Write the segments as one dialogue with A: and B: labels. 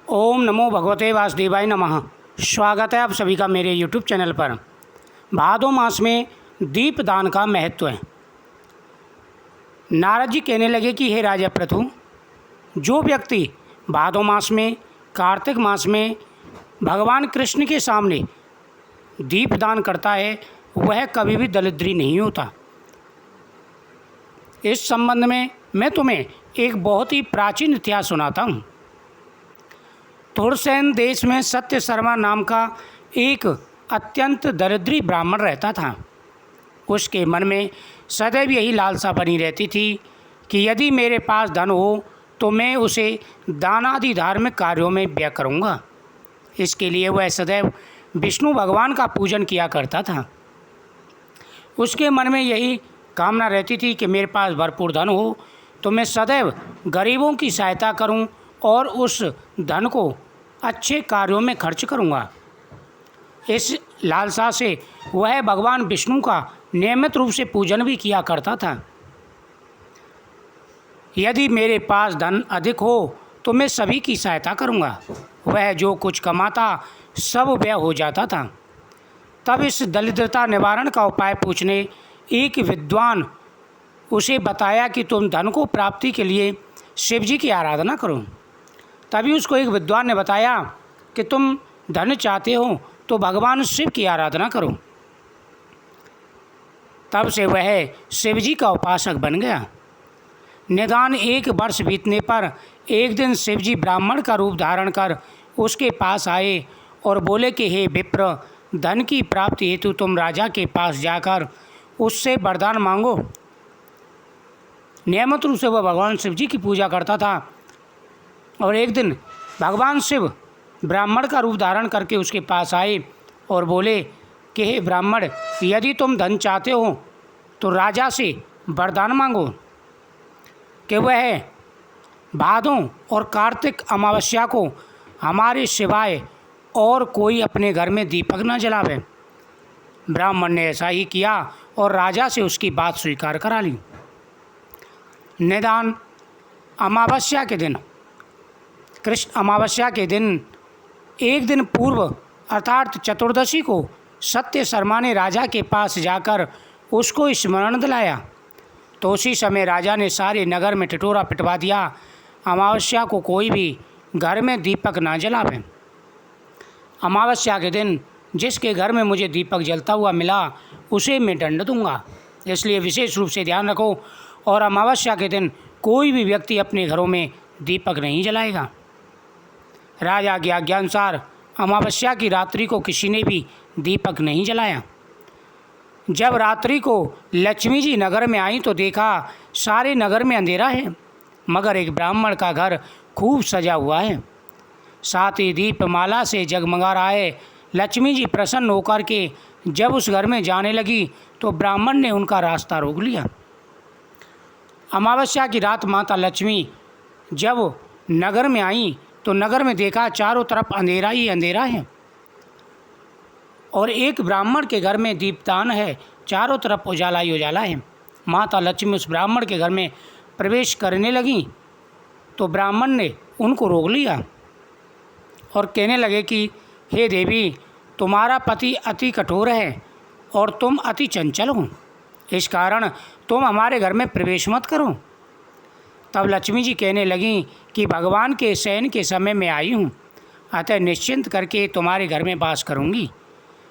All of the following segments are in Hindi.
A: ओम नमो भगवते वासुदेवाय नमः। स्वागत है आप सभी का मेरे यूट्यूब चैनल पर। भादो मास में दीप दान का महत्व है। नारद जी कहने लगे कि हे राजा प्रथु, जो व्यक्ति भादो मास में, कार्तिक मास में भगवान कृष्ण के सामने दीप दान करता है वह कभी भी दरिद्री नहीं होता। इस संबंध में मैं तुम्हें एक बहुत ही प्राचीन इतिहास सुनाता हूँ। तुरसेन देश में सत्य शर्मा नाम का एक अत्यंत दरिद्री ब्राह्मण रहता था। उसके मन में सदैव यही लालसा बनी रहती थी कि यदि मेरे पास धन हो तो मैं उसे दानादि धार्मिक कार्यों में व्यय करूँगा। इसके लिए वह सदैव विष्णु भगवान का पूजन किया करता था। उसके मन में यही कामना रहती थी कि मेरे पास भरपूर धन हो तो मैं सदैव गरीबों की सहायता करूं और उस धन को अच्छे कार्यों में खर्च करूंगा। इस लालसा से वह भगवान विष्णु का नियमित रूप से पूजन भी किया करता था। यदि मेरे पास धन अधिक हो तो मैं सभी की सहायता करूंगा। वह जो कुछ कमाता सब व्यय हो जाता था। तब इस दरिद्रता निवारण का उपाय पूछने एक विद्वान उसे बताया कि तुम धन को प्राप्ति के लिए शिव जी की आराधना करो। तभी उसको एक विद्वान ने बताया कि तुम धन चाहते हो तो भगवान शिव की आराधना करो। तब से वह शिव जी का उपासक बन गया। निदान 1 वर्ष बीतने पर एक दिन शिव जी ब्राह्मण का रूप धारण कर उसके पास आए और बोले कि हे विप्र, धन की प्राप्ति हेतु तुम राजा के पास जाकर उससे वरदान मांगो। नियमित रूप से वह भगवान शिव जी की पूजा करता था और एक दिन भगवान शिव ब्राह्मण का रूप धारण करके उसके पास आए और बोले कि हे ब्राह्मण, यदि तुम धन चाहते हो तो राजा से वरदान मांगो कि वह भादों और कार्तिक अमावस्या को हमारे सिवाय और कोई अपने घर में दीपक न जलावे। ब्राह्मण ने ऐसा ही किया और राजा से उसकी बात स्वीकार करा ली। निदान अमावस्या के दिन, कृष्ण अमावस्या के दिन एक दिन पूर्व अर्थात चतुर्दशी को सत्य शर्मा ने राजा के पास जाकर उसको स्मरण दिलाया तो उसी समय राजा ने सारे नगर में टिटोरा पिटवा दिया, अमावस्या को कोई भी घर में दीपक ना जलावे। अमावस्या के दिन जिसके घर में मुझे दीपक जलता हुआ मिला उसे मैं दंड दूंगा। इसलिए विशेष रूप से ध्यान रखो और अमावस्या के दिन कोई भी व्यक्ति अपने घरों में दीपक नहीं जलाएगा। राजा की आज्ञानुसार अमावस्या की रात्रि को किसी ने भी दीपक नहीं जलाया। जब रात्रि को लक्ष्मी जी नगर में आई तो देखा सारे नगर में अंधेरा है, मगर एक ब्राह्मण का घर खूब सजा हुआ है, साथ ही दीपमाला से जगमगा रहा है। लक्ष्मी जी प्रसन्न होकर के जब उस घर में जाने लगी तो ब्राह्मण ने उनका रास्ता रोक लिया। अमावस्या की रात माता लक्ष्मी जब नगर में आई तो नगर में देखा चारों तरफ अंधेरा ही अंधेरा है और एक ब्राह्मण के घर में दीपदान है, चारों तरफ उजाला ही उजाला है। माता लक्ष्मी उस ब्राह्मण के घर में प्रवेश करने लगी तो ब्राह्मण ने उनको रोक लिया और कहने लगे कि हे देवी, तुम्हारा पति अति कठोर है और तुम अति चंचल हो, इस कारण तुम हमारे घर में प्रवेश मत करो। तब लक्ष्मी जी कहने लगीं कि भगवान के शयन के समय में आई हूँ, अतः निश्चिंत करके तुम्हारे घर में वास करूँगी।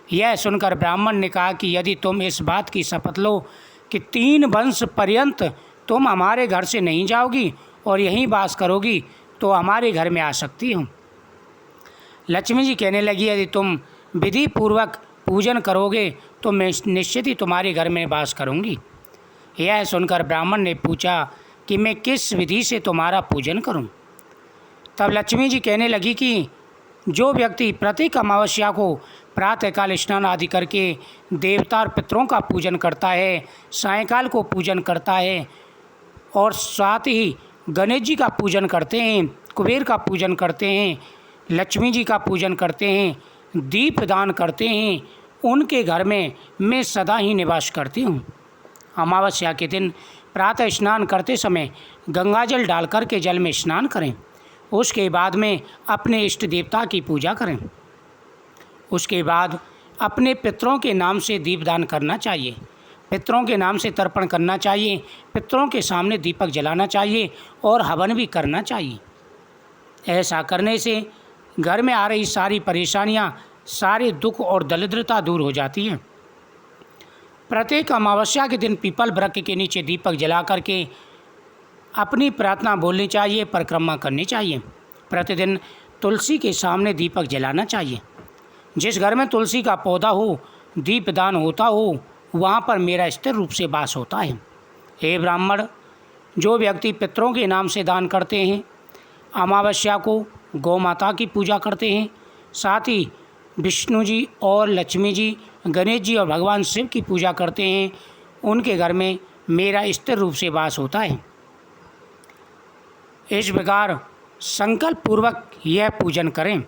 A: यह सुनकर ब्राह्मण ने कहा कि यदि तुम इस बात की शपथ लो कि 3 वंश पर्यंत तुम हमारे घर से नहीं जाओगी और यहीं वास करोगी तो हमारे घर में आ सकती हो। लक्ष्मी जी कहने लगी, यदि तुम विधि पूर्वक पूजन करोगे तो मैं निश्चित ही तुम्हारे घर में वास करूँगी। यह सुनकर ब्राह्मण ने पूछा कि मैं किस विधि से तुम्हारा पूजन करूं? तब लक्ष्मी जी कहने लगी कि जो व्यक्ति प्रत्येक अमावस्या को प्रातःकाल स्नान आदि करके देवता और पितरों का पूजन करता है, सायंकाल को पूजन करता है और साथ ही गणेश जी का पूजन करते हैं, कुबेर का पूजन करते हैं, लक्ष्मी जी का पूजन करते हैं, दीप दान करते हैं, उनके घर में मैं सदा ही निवास करती हूँ। अमावस्या के दिन प्रातः स्नान करते समय गंगाजल डालकर के जल में स्नान करें उसके बाद में अपने इष्ट देवता की पूजा करें। उसके बाद अपने पितरों के नाम से दीपदान करना चाहिए, पितरों के नाम से तर्पण करना चाहिए, पितरों के सामने दीपक जलाना चाहिए और हवन भी करना चाहिए। ऐसा करने से घर में आ रही सारी परेशानियां, सारे दुख और दरिद्रता दूर हो जाती हैं। प्रत्येक अमावस्या के दिन पीपल वृक्ष के नीचे दीपक जला करके अपनी प्रार्थना बोलनी चाहिए, परिक्रमा करनी चाहिए। प्रतिदिन तुलसी के सामने दीपक जलाना चाहिए। जिस घर में तुलसी का पौधा हो, दीपदान होता हो, वहाँ पर मेरा स्थिर रूप से वास होता है। हे ब्राह्मण, जो व्यक्ति पितरों के नाम से दान करते हैं, अमावस्या को गौ माता की पूजा करते हैं, साथ ही विष्णु जी और लक्ष्मी जी, गणेश जी और भगवान शिव की पूजा करते हैं, उनके घर में मेरा स्थिर रूप से वास होता है। इस प्रकार संकल्प पूर्वक यह पूजन करें।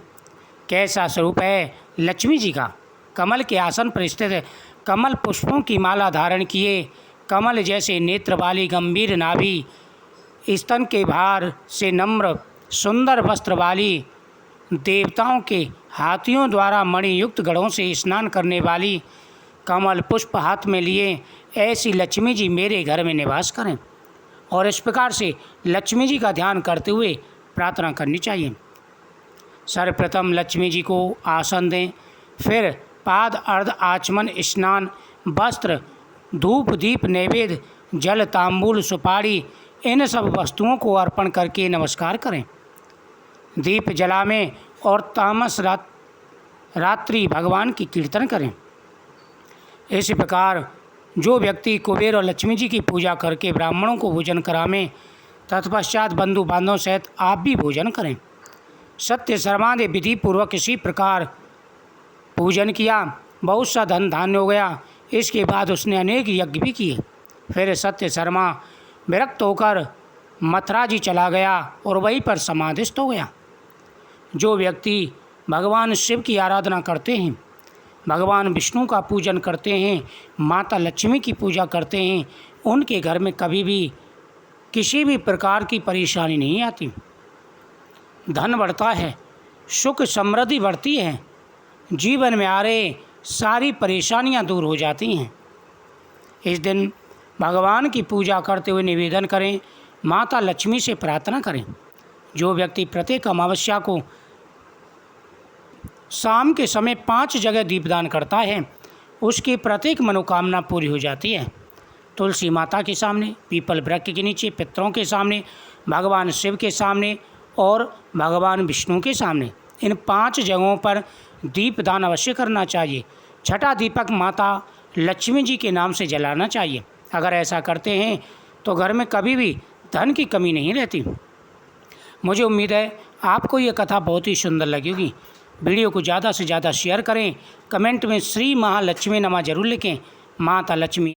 A: कैसा स्वरूप है लक्ष्मी जी का? कमल के आसन पर स्थित है, कमल पुष्पों की माला धारण किए, कमल जैसे नेत्र वाली गंभीर नाभि, स्तन के भार से नम्र सुंदर वस्त्र वाली, देवताओं के हाथियों द्वारा मणियुक्त गढ़ों से स्नान करने वाली, कमल पुष्प हाथ में लिए ऐसी लक्ष्मी जी मेरे घर में निवास करें। और इस प्रकार से लक्ष्मी जी का ध्यान करते हुए प्रार्थना करनी चाहिए। सर्वप्रथम लक्ष्मी जी को आसन दें, फिर पाद अर्ध आचमन, स्नान, वस्त्र, धूप, दीप, नैवेद्य, जल, तांबूल, सुपारी, इन सब वस्तुओं को अर्पण करके नमस्कार करें। दीप जलावें और तामस रात्रि भगवान की कीर्तन करें। इसी प्रकार जो व्यक्ति कुबेर और लक्ष्मी जी की पूजा करके ब्राह्मणों को भोजन करावें, तत्पश्चात बंधु बांधवों सहित आप भी भोजन करें। सत्य शर्मा ने विधि पूर्वक इसी प्रकार पूजन किया, बहुत सा धन धान्य हो गया। इसके बाद उसने अनेक यज्ञ भी किए। फिर सत्य शर्मा विरक्त होकर मथुरा जी चला गया और वहीं पर समाधिस्थ हो गया। जो व्यक्ति भगवान शिव की आराधना करते हैं, भगवान विष्णु का पूजन करते हैं, माता लक्ष्मी की पूजा करते हैं, उनके घर में कभी भी किसी भी प्रकार की परेशानी नहीं आती। धन बढ़ता है, सुख समृद्धि बढ़ती है, जीवन में आ रहे सारी परेशानियां दूर हो जाती हैं। इस दिन भगवान की पूजा करते हुए निवेदन करें, माता लक्ष्मी से प्रार्थना करें। जो व्यक्ति प्रत्येक अमावस्या को शाम के समय 5 जगह दीपदान करता है, उसकी प्रत्येक मनोकामना पूरी हो जाती है। तुलसी माता के सामने, पीपल वृक्ष के नीचे, पितरों के सामने, भगवान शिव के सामने और भगवान विष्णु के सामने, इन 5 जगहों पर दीपदान अवश्य करना चाहिए। छठा दीपक माता लक्ष्मी जी के नाम से जलाना चाहिए। अगर ऐसा करते हैं तो घर में कभी भी धन की कमी नहीं रहती। मुझे उम्मीद है आपको ये कथा बहुत ही सुंदर लगी होगी। वीडियो को ज़्यादा से ज़्यादा शेयर करें, कमेंट में श्री महालक्ष्मी नमः जरूर लिखें। माता लक्ष्मी